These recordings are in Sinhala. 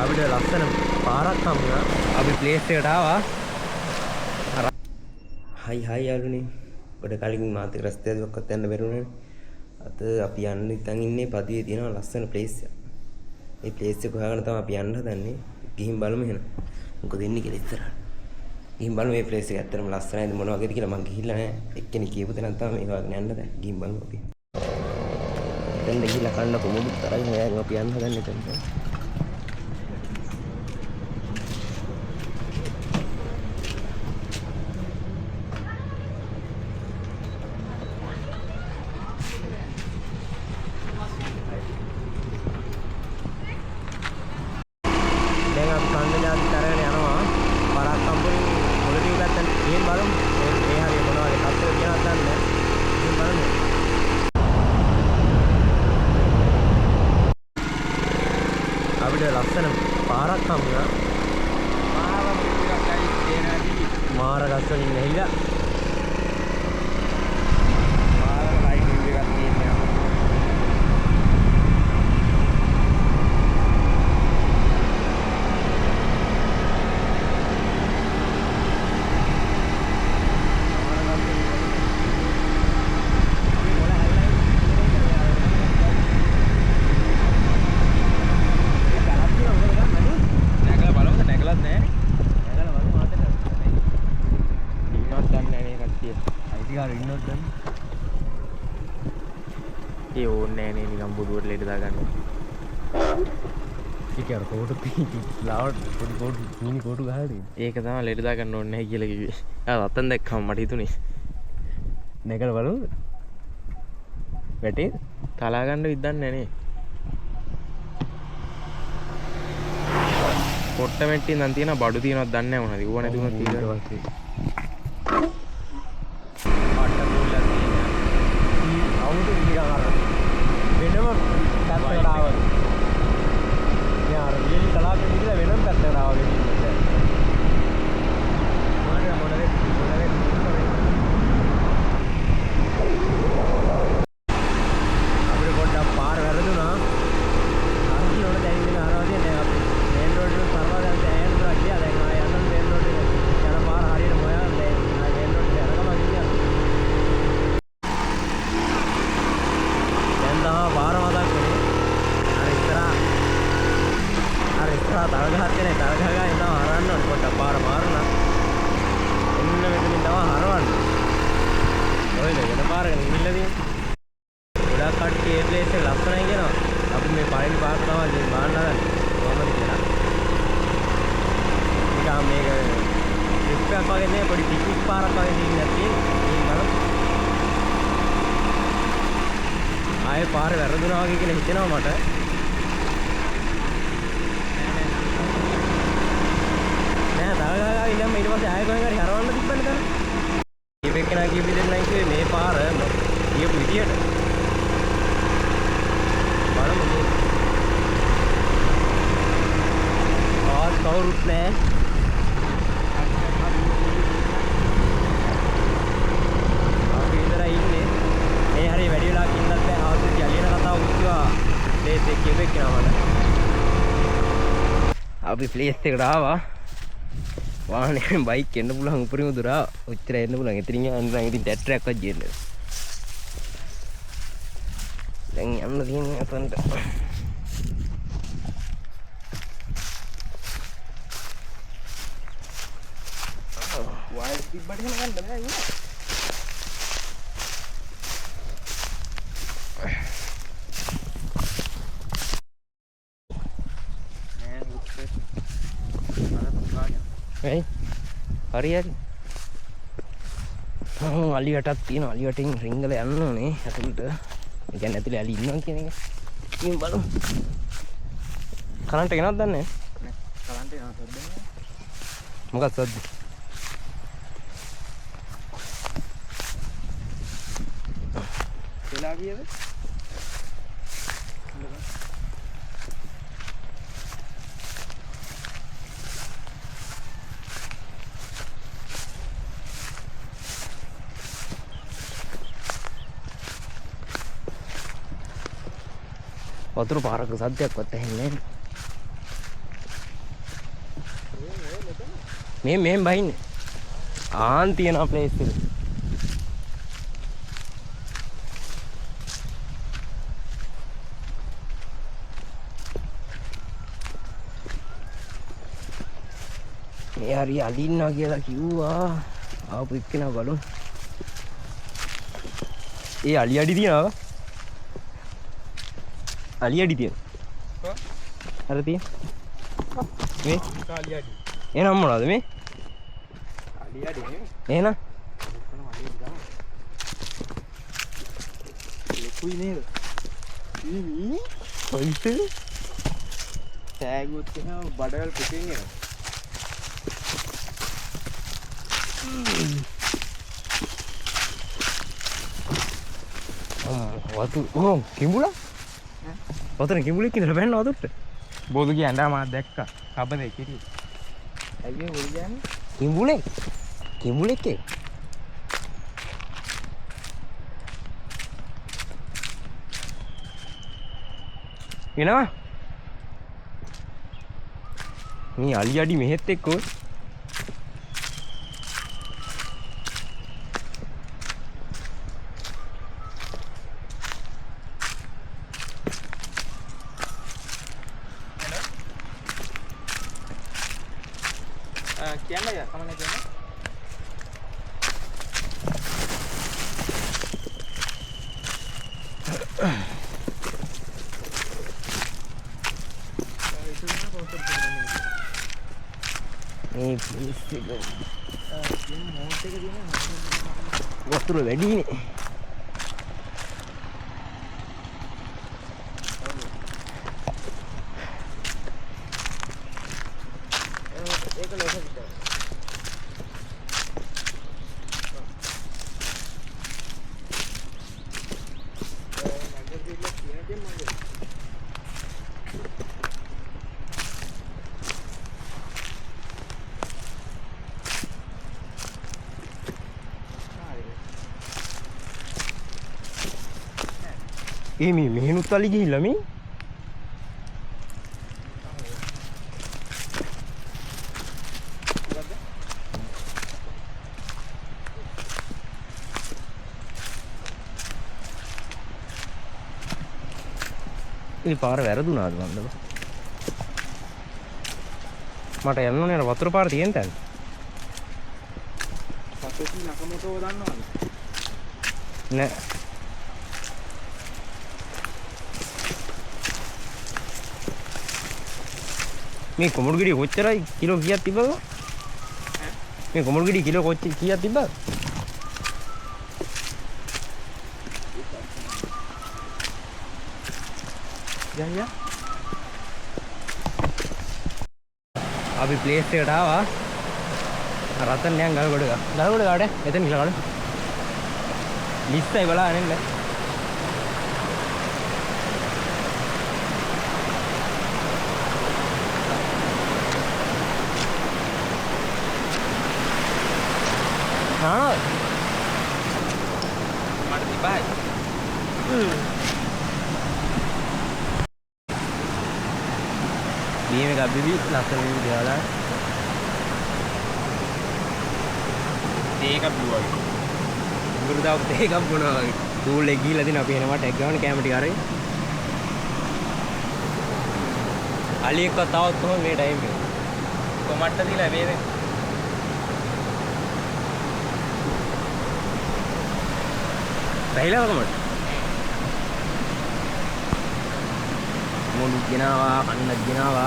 අපිට ලස්සන පාරක් හම්බුණා. අපි ප්ලේස් එකට ආවා. හයි යාළුවනේ. ගොඩ කලින් මාත් රස්තියදක්වත් යන්න බැරුණානේ. අද අපි යන්න ඉතින් ඉන්නේ පදියේ තියෙන ලස්සන ප්ලේස් එක. මේ ප්ලේස් එක හොයාගෙන තමයි අපි යන්න හදන්නේ. ගිහින් බලමු එහෙනම්. මොකද එන්නේ කියලා ඉස්සරහට. ගිහින් බලමු මේ ප්ලේස් එක ඇත්තටම ලස්සනයිද මොන වගේද කියලා මම ගිහිල්ලා නැහැ. එක්කෙනෙක් කියපු තැනක් තමයි මේ වගේ යන්න දැන්. ගිහින් බලමු අපි. දැන් ගිහිල්ලා කන්න කොමුදු තරයි හොයාගෙන අපි යන්න හදන්නේ දැන්. ලස්සන පාරක් හම්බුණා. මාර ගස් වලින් නැහිලා. මාර ලයිට් එකක් තියෙනවා. ඒ ඕනේ නේ නිකන් බුදුවට ලෙඩ දාගන්න. ඒක අර කෝටු ලාවට පොඩි කෝටු මිනි කෝටු ගහලා. ඒක තමයි ලෙඩ දාගන්න ඕනේ නැහැ කියලා කිව්වේ. ආ රතන් දැක්කම මට හිතුනේ. නැගලා බලමු. වැටේ තලා ගන්න විද්දන්නේ නේ. පොට්ට මෙට්ටි නම් තියෙන බඩු තියෙනවද දන්නේ නැහැ මොනවද. ඌව නැති වුණා ඊට පස්සේ. ආයේ පාර වැරදුනා වගේ කියලා හිතෙනවා මට. නෑ දාගා ඉලම් ඊට පස්සේ ආයෙ කොහෙන් හරි හරවන්න තිබ්බනේ තන. ඉපෙකනා කියපු විදිහට නම් කිව්වේ මේ පාර කියපු විදිහට. බලමු. කවුරුත් නෑ. අපි ඉඳලා ඉන්නේ. මේ හරිය වැඩි වෙලාවක් ඉන්නත් බෑ. ආවුත් යලියන කතාව උත්තිවා ප්ලේස් එක කියපෙක් කරනවා මට. අපි ප්ලේස් එකට ආවා. වාහනේ බයික් එන්න පුළුවන් උපරිම දුර ඔච්චර එන්න පුළුවන්. එතනින් යන්න නම් ඉතින් ටැට්ටරයක් වත් ගියන්න. දැන් යන්න තියෙන්නේ අතන්ට. වයිස් තිබ්බට යන්න බෑ නේ. Hey, hurry up. Oh, Ali attack තියෙන Ali වටින් රින්ගල යන්න ඕනේ. අතට. ඒ කියන්නේ ඇතුලේ Ali ඉන්නවා කියන එක. ඉතින් බලමු. කරන්ට් එක නේද දන්නේ? නෑ. කරන්ට් එක නෑ සද්ද. මොකක්ද සද්ද? වෙලා ගියද? වතුර පාරක සද්දයක්වත් ඇහෙන්නේ නැහැ. මෙහෙම බහින්නේ. ආන් තියෙන ප්ලේස් එක. මේ හරි අලින්නා කියලා කිව්වා. ආපු එක්කෙනා බලමු. ඒ අලි අඩි තියනවා. අලි අඩි තියෙනවා. අර තියෙන. මේ අලි අඩි. එනම මොනවද මේ? අලි අඩි නේ. එහෙනම් ලොකුයි නේද? ඊ කොයිද? තෑගුත් වෙනවා බඩවල පිටින් එනවා. වතු කිඹුලා? වතුර කිඹුලෙක් ඉඳලා බැන්න වතුරට. බෝලු කියන්නා මම දැක්කා. කබනේ කිරි. අයියෝ බෝලු කියන්නේ කිඹුලෙක්. කිඹුලෙක් ඒ. එනවා. මේ අලි අඩි මෙහෙත් එක්කෝ. කියන්න යා කමන්න කියන්න. මේ ප්ලේස් එක මොහොත එක දින වතුර වැඩිනේ. ඒක ලෝක විතර. මේ මෙහෙනුත් අලි ගිහිල්ලා මේ ඒ පාර වැරදුනාද මන්ද මට යන්න ඕනේ අර වතුර පාර තියෙන තැන. පස්සේ නකමතෝ දන්නවද? නෑ. මේ කොමුඩු ගෙඩිය කොච්චරයි කිලෝ කීයක් තිබ්බද? මේ කොමුඩු ගෙඩිය කිලෝ කොච්චර කීයක් තිබ්බද? යා අපි ප්ලේස් එකට ආවා. රතන් නියන් ගල්ගොඩ කාට එතන කියලා ගන්න. ලිස්සයි බලන්න එන්න. हाँ मर्दी भाई ये में कभी भी लास्ट में भी दिया था तेग अब हुआ गुरुदाव तेग अब बुना तू लेगी लदी ना पीने वाट एक ग्राउंड कैमरे आ रही अली एक बताओ तो मेरे टाइम में तो मट्टा दिला मेरे पहिला कमट मुंड गिनावा कन्न गिनावा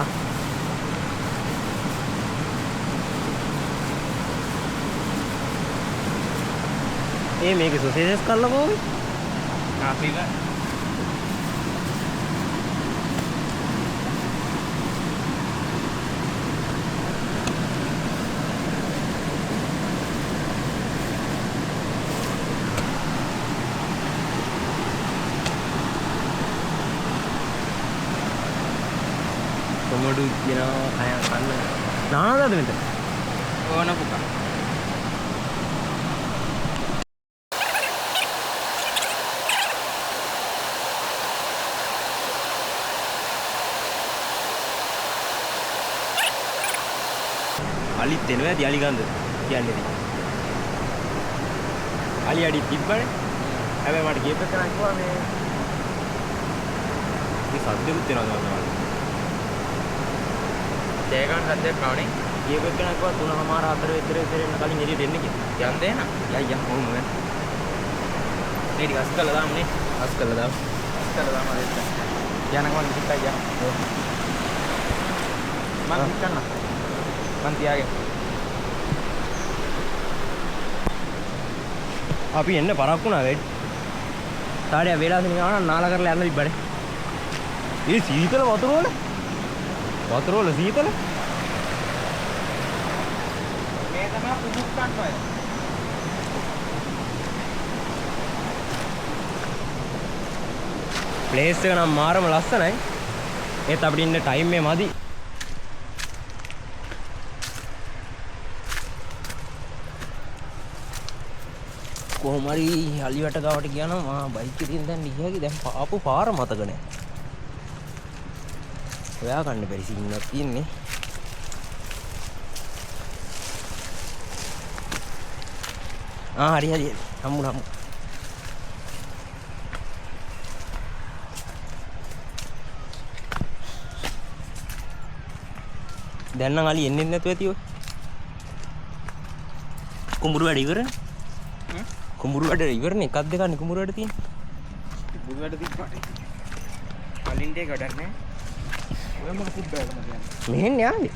ये මේක සොසේජස් කරලා කොහොමද? කාපිලා කොමඩු කියනවා කය කන්න නානද මෙතන ඕන පුකා අලිත් එනවා ඇති අලි ගන්ද කියන්නේ ඉතින්. අලි අඩි තිබ්බනේ. හැබැයි මට ගියපෙත් කරන් කිව්වා මේ සද්දෙකුත් වෙනවා තමයි. තේගන් සද්දයක් ආවනේ. ගියපෙත් කරන් කිව්වා 3:00 4 විතර එන්න කලින් එළියට එන්න කියලා. යන්න දෙන්න. යයි කොහොමද? මේ ටික අස් කළා දාමුනේ. අස් කළා දාමු. අස් කළා දාමු අදෙත්. යනකම් ටිකක් යන්න. ඔව්. මං හිතන්න. මං තියාගෙන. අපි එන්න පරක් වුණා වෙයි. තාඩිය වේලාසෙන් ගාන නාලා කරලා යන්න තිබ්බනේ. ඒ සීතල වතුර වල. වතුර වල සීතල. මේ තමයි පුදුක් ගන්නවය. ප්ලේස් එක නම් මාරම ලස්සනයි. ඒත් අපිට ඉන්න ටයිම් එක මදි. කොහොම හරි අලියට ගාවට ගියා නම් මා බයික් එකෙන් දැන් ගියාගේ දැන් ආපු පාර මතක නැහැ. හොයා ගන්න බැරි සීන් එකක් තියෙන්නේ. හරි හම්බුණා. දැන් නම් අලි එන්නේ නැතුව ඇති ඔය. කුඹුරු වැඩ ඉවරනේ. කුඹුරු වැඩ ඉවරනේ. එකක් දෙකක් කුඹුරු වැඩ තියෙන්නේ. කුඹුරු වැඩ තිබ්බට. කලින් දෙක වැඩක් නෑ. ඔය මොකද තිබ්බද මම කියන්නේ. මෙහෙන් යාවේ.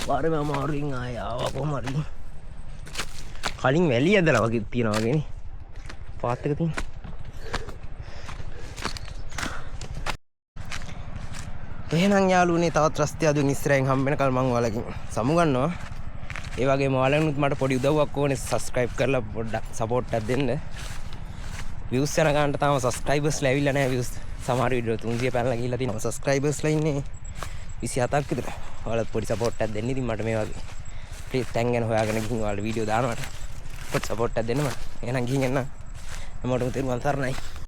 පාරේ මම අරින් ආය ආවා කොහම හරි. කලින් වැලි ඇදලා වගේ තියනවා වගේනේ. පාත් එක තියෙන. එහෙනම් යාළුවනේ තවත් රස්තිය අදින් ඉස්සරහින් හම්බ වෙනකල් මම ඔයාලගෙන් සමු ගන්නවා. ඒ වගේම ඔයාලනුත් මට පොඩි උදව්වක් ඕනේ subscribe කරලා පොඩ්ඩක් support එකක් දෙන්න. views යන ගන්නට තාම subscribers ලා ඇවිල්ලා නැහැ views. සමහර වීඩියෝ 300 පැනලා ගිහිල්ලා තියෙනවා. subscribers ලා ඉන්නේ 27ක් විතර. ඔයාලත් පොඩි support එකක් දෙන්න. ඉතින් මට මේ වගේ please thank ගැන හොයාගෙන ගිහින් ඔයාලා වීඩියෝ දානවට පොඩි support එකක් දෙන්න මට. එහෙනම් ගිහින් එන්න. හැමෝටම තෙරුවන් සරණයි.